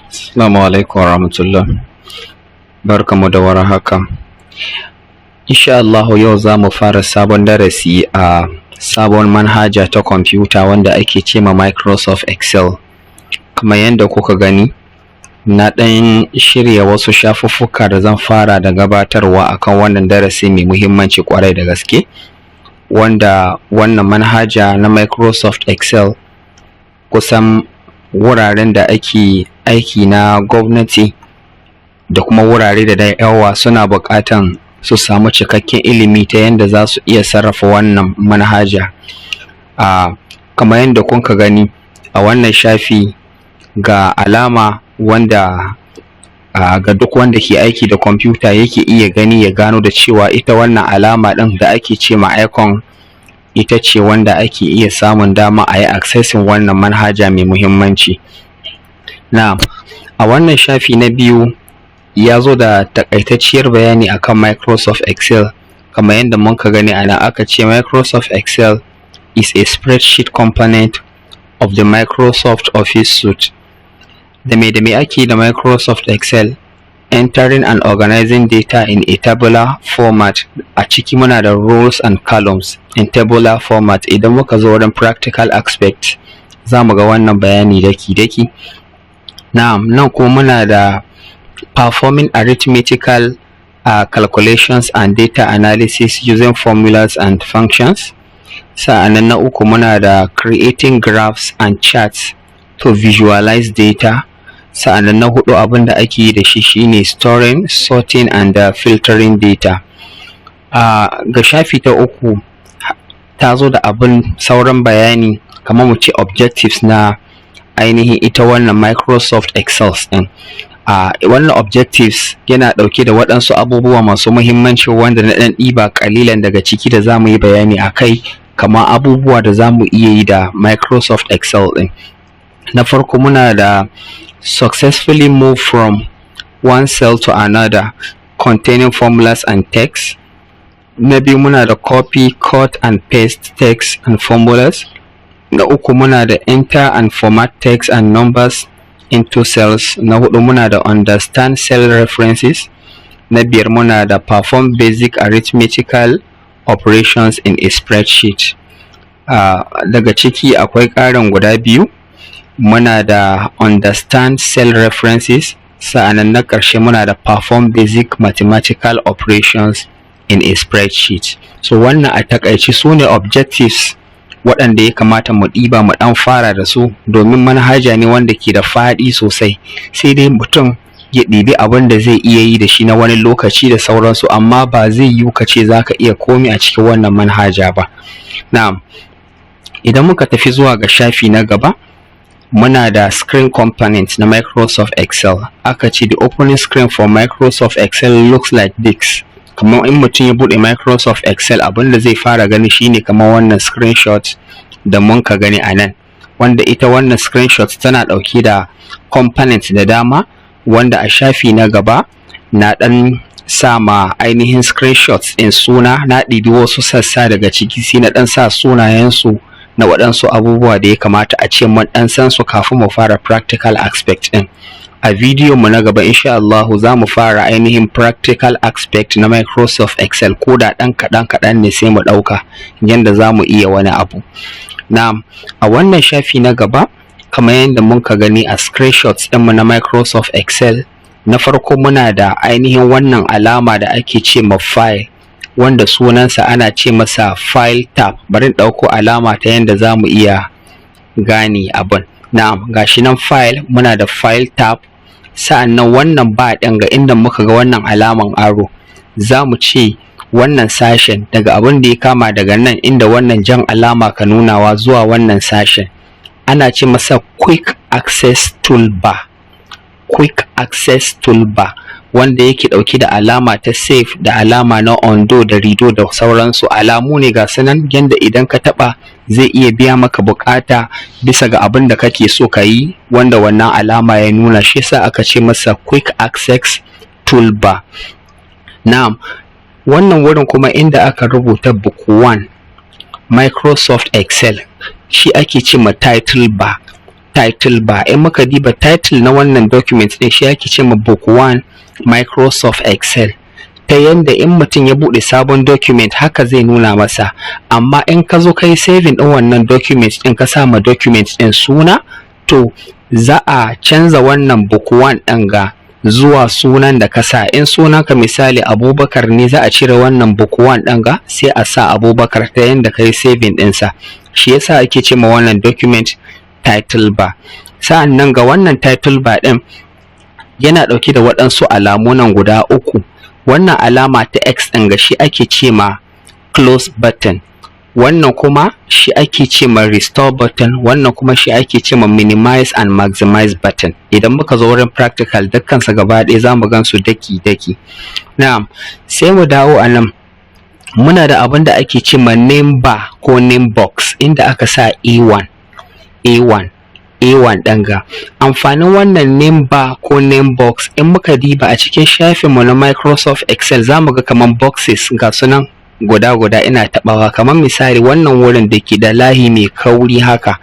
Assalamu alaikum warahmatullah. Barkamu da warhaka. Insha Allah yau za mu fara sabon darasi a sabon manhaja ta kwamfuta wanda ake ce ma Microsoft Excel. Kamar yadda kuka gani, na ɗan shirya wasu shafuffuka da zan fara da gabatarwa akan wannan darasi mai muhimmanci kwarai da gaske, wanda wannan manhaja na Microsoft Excel kusan wuraren da ake aiki na gwamnati da kuma wurare da yawa suna buƙatan su samu cikakken ilimi ta yadda za su iya sarrafa wannan manhaja. Kamar yadda kuka gani a wannan shafi ga alama wanda ga duk wanda ke aiki da kwamfuta yake iya gani ya gano da cewa ita wannan alama ɗin da ake ce ma icon ita ce wanda ake iya samun dama a yi accessing wannan manhaja mai muhimmanci. A wannan shafi na biyu ya zo da takaitacciyar bayani akan Microsoft Excel. Kamar yadda muka gani ana aka ce Microsoft Excel is a spreadsheet component of the Microsoft Office suite. Da me ake da Microsoft Excel? Entering and organizing data in a tabular format. A ciki muna da rows and columns in tabular format. Idan muka zo wurin practical aspect za mu ga wannan bayani daki-daki. Nan kuma muna da performing arithmetical calculations and data analysis using formulas and functions. Sa'annan na uku muna da creating graphs and charts to visualize data. Sa'annan na hudu abin da ake yi da shi shine storing, sorting and filtering data. Ga shafi ta uku ta zo da abin sauran bayani kamar mu ce objectives na ainihin ita wannan Microsoft Excel ɗin. Wannan objectives yana ɗauke da waɗansu abubuwa masu muhimmanci wanda na ɗan ɗiba ƙalilan daga ciki da za mu yi bayani a kai, kamar abubuwa da za mu iya yi da Microsoft Excel ɗin. Na farko muna da successfully move from one cell to another containing formulas and text. Na biyu muna da copy, cut and paste text and formulas. Na uku muna da enter and format text and numbers into cells. Na hudu muna da understand cell references. Na biyar muna da perform basic arithmetical operations in a spreadsheet. Daga ciki akwai ƙarin guda biyu. Muna da understand cell references, sa'annan na ƙarshe muna da perform basic mathematical operations in a spreadsheet. So wannan a takaice su ne objectives waɗanda ya kamata mu ɗiba mu ɗan fara da su, domin manhaja ne wanda ke da faɗi sosai, sai dai mutum ya ɗibi abin da zai iya yi da shi na wani lokaci da sauransu, amma ba zai yiwu ka ce za ka iya komi a cikin wannan manhaja ba. Idan muka tafi zuwa ga shafi na gaba, muna da screen component na Microsoft Excel. Aka ce the opening screen for Microsoft Excel looks like this. Kamar in mutum ya buɗe Microsoft Excel abin da zai fara gani shine kamar wannan screenshot da mun ka gani a nan, wanda ita wannan screenshot tana ɗauke da components da dama, wanda a shafi na gaba na ɗan sama ainihin screenshots in suna, na ɗibi wasu sassa daga ciki sai na ɗan sa sunayensu na waɗansu abubuwa da ya kamata a ce mun ɗan san su kafin mu fara practical aspect ɗin. A bidiyon mu na gaba insha Allah za mu fara ainihin practical aspect na Microsoft Excel, ko da ɗan kaɗan ne sai mu ɗauka yanda za mu iya wani abu. A wannan shafi na gaba kamar yadda muka gani a screenshots ɗinmu na Microsoft Excel, na farko muna da ainihin wannan alama da ake ce ma file, wanda sunansa ana ce masa file tab. Bari in ɗauko alama ta yanda za mu iya gane abin. Gashi nan file, muna da file tab. Sa'annan wannan ba ɗin ga inda muka ga wannan alaman arrow, za mu ce wannan sashen daga abin da ya kama daga nan inda wannan jan alama ka nunawa zuwa wannan sashen ana ce masa quick access toolbar. Quick access toolbar wanda yake ɗauke da alama ta save da alama na undo da redo da sauransu. Alamu ne ga sanan yanda idan ka taɓa zai iya biya maka bukata bisa ga abin da kake so ka yi, wanda wannan alama ya nuna, shi yasa aka ce masa quick access toolbar. Wannan wurin kuma inda aka rubuta book 1 Microsoft Excel, shi ake ce ma title bar. title bar. In muka diba title na wannan document ɗin shi ake ce ma book 1 Microsoft Excel, ta yanda in mutum ya buɗe sabon document haka zai nuna masa, amma in ka zo ka yi saving ɗin wannan document ɗin ka sa ma document ɗin suna, to za a canza wannan book 1 ɗin ga zuwa sunan da ka sa. In sunanka misali Abubakar ne, za a cire wannan book 1 ɗin ga sai a sa Abubakar ta yanda ka yi saving ɗinsa. Shi yasa ake ce ma wannan document title bar. Sa'an nan ga wannan title bar ɗin yana ɗauke da waɗansu alamu nan guda uku. Wannan alama ta X ɗin ga shi ake ce ma close button, wannan kuma shi ake ce ma restore button, wannan kuma shi ake ce ma minimize and maximize button. Idan muka zo wurin practical dukkansa gaba ɗaya za mu gan su daki-daki. Na'am, sai mu dawo a nan. Muna da abin da ake ce ma name bar ko name box, inda aka sa A1 ɗin ga. Amfanin wannan name bar ko name box, in muka diba a cikin shafinmu na Microsoft Excel za mu ga kaman boxes ga sunan guda ina taɓawa. Kaman misali wannan wurin da ke da layi mai kauri haka,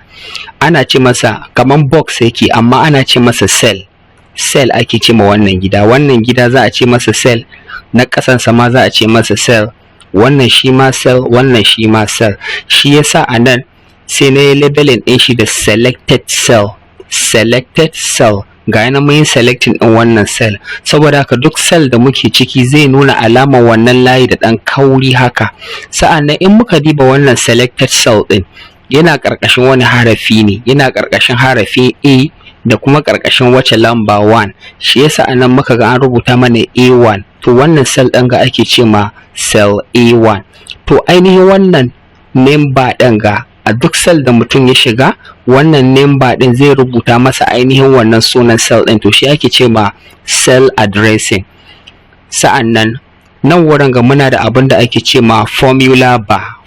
ana ce masa kaman box yake, amma ana ce masa cell ake ce ma wannan gida za a ce masa cell, na ƙasansa ma za a ce masa cell, wannan shi ma cell, wannan shi ma cell. Shi yasa a nan sai na yi labelin ɗin shi da selected cell. Ga yana mun yi selecting ɗin wannan cell, saboda haka duk cell da muke ciki zai nuna alamar wannan layi da ɗan kauri haka. Sa'annan in muka diba wannan selected cell ɗin, yana ƙarƙashin wani harafi ne, yana ƙarƙashin harafin A da kuma ƙarƙashin wace lamba 1. Shi yasa anan muka ga an rubuta mana A1, to wannan cell ɗin ga ake ce ma cell A1. To ainihin wannan name bar ɗin ga, a duk cell da mutum ya shiga, wannan name bar ɗin zai rubuta masa ainihin wannan sunan cell ɗin, to shi ake ce ma cell addressing. Sa'annan nan wurin ga muna da abin da ake ce ma formula bar.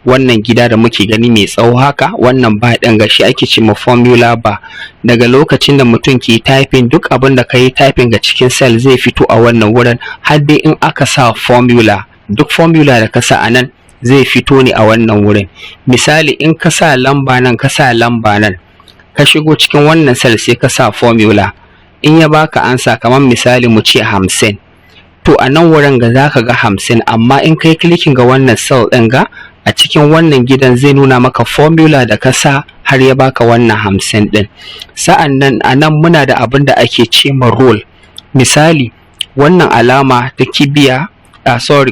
Wannan gida da muke gani mai tsawo haka, wannan bar ɗin ga shi ake ce ma formula bar. Daga lokacin da mutum ke typing, duk abin da ka yi typing ga cikin cell zai fito a wannan wurin, har dai in aka sa formula, duk formula da ka sa a nan zai fito ne a wannan wurin. Misali in ka sa lamba nan, ka shigo cikin wannan cell sai ka sa formula, in ya baka ansa kamar misali mu ce 50, to a nan wurin ga za ka ga 50, amma in kai clicking ga wannan cell ɗin ga, a cikin wannan gidan zai nuna maka formula da ka sa har ya baka wannan 50 ɗin. Sa'an nan a nan muna da abin da ake ce ma role. Misali wannan alama ta kibiya,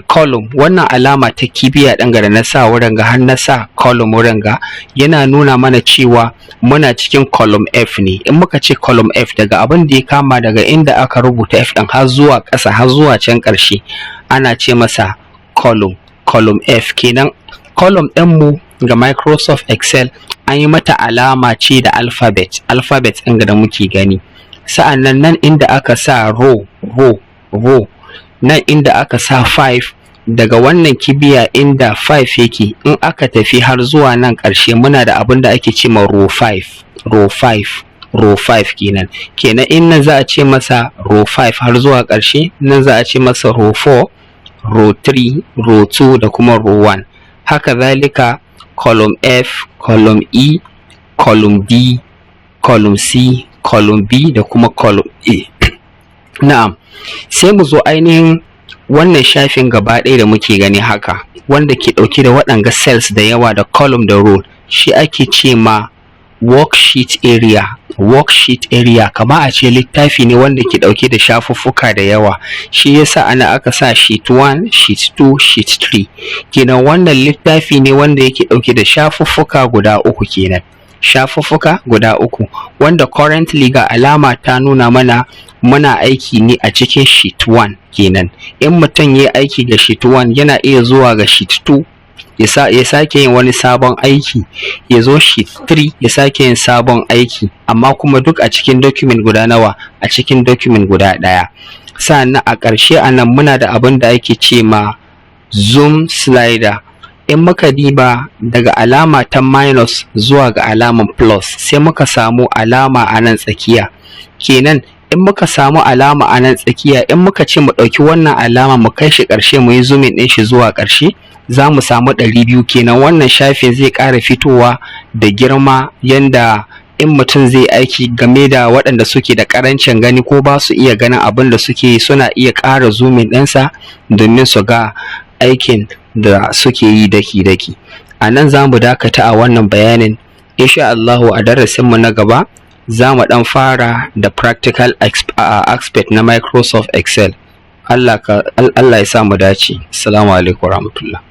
column, wannan alama ta kibiya ɗin ga da na sa wurin ga har na sa column wurin ga, yana nuna mana cewa muna cikin column F ne. In muka ce column F, daga abin da ya kama daga inda aka rubuta F ɗin har zuwa ƙasa, har zuwa can ƙarshe, ana ce masa column F kenan. Column ɗin mu ga Microsoft Excel an yi mata alama ce da alphabet ɗin da muke gani. Sa'annan nan inda aka sa row, nan inda aka sa 5, daga wannan kibiya inda 5 yake, in aka tafi har zuwa nan ƙarshe muna da abin da ake ce ma row 5 kenan. In nan za a ce masa row 5 har zuwa ƙarshe, nan za a ce masa row 4, row 3, row 2 da kuma row 1. Haka zalika column F, column E, column D, column C, column B da kuma column A. Na'am, sai mu zo ainihin wannan shafin gaba ɗaya da muke gani haka, wanda ke ɗauke da waɗanga cells da yawa da column da row, shi ake ce ma worksheet area. Kama a ce littafi ne wanda ke ɗauke da shafuffuka da yawa. Shi yasa ana aka sa sheet 1, sheet 2, sheet 3 kenan. Wannan littafi ne wanda yake ɗauke da shafuffuka guda uku, wanda currently ga alama ta nuna mana muna aiki ne a cikin sheet 1 kenan. In mutum ya aiki ga sheet 1, yana iya zuwa ga sheet 2 ya sake yin wani sabon aiki, ya zo sheet 3 ya sake yin sabon aiki, amma kuma duk a cikin document guda nawa? A cikin document guda ɗaya. Sannan a ƙarshe a nan muna da abin da ake ce ma zoom slider. In muka diba daga alama ta minus zuwa ga alaman plus, sai muka samu alama a nan tsakiya kenan. In muka samu alama a nan tsakiya, in muka ce mu ɗauki wannan alama mu kai shi ƙarshe, mu yi zooming ɗin shi zuwa ƙarshe, za mu samu 200 kenan. Wannan shafin zai ƙara fitowa da girma yanda in mutum zai aiki game da waɗanda suke da ƙarancin gani ko ba su iya ganin abin da suke yi, suna iya ƙara zoomin ɗinsa domin su ga aikin da suke yi daki-daki. A nan za mu dakata a wannan bayanin. Insha Allahu a darasinmu na gaba za mu ɗan fara da practical aspect na Microsoft Excel. Allah ya sa mu dace. Assalamu alaikum warahmatullah.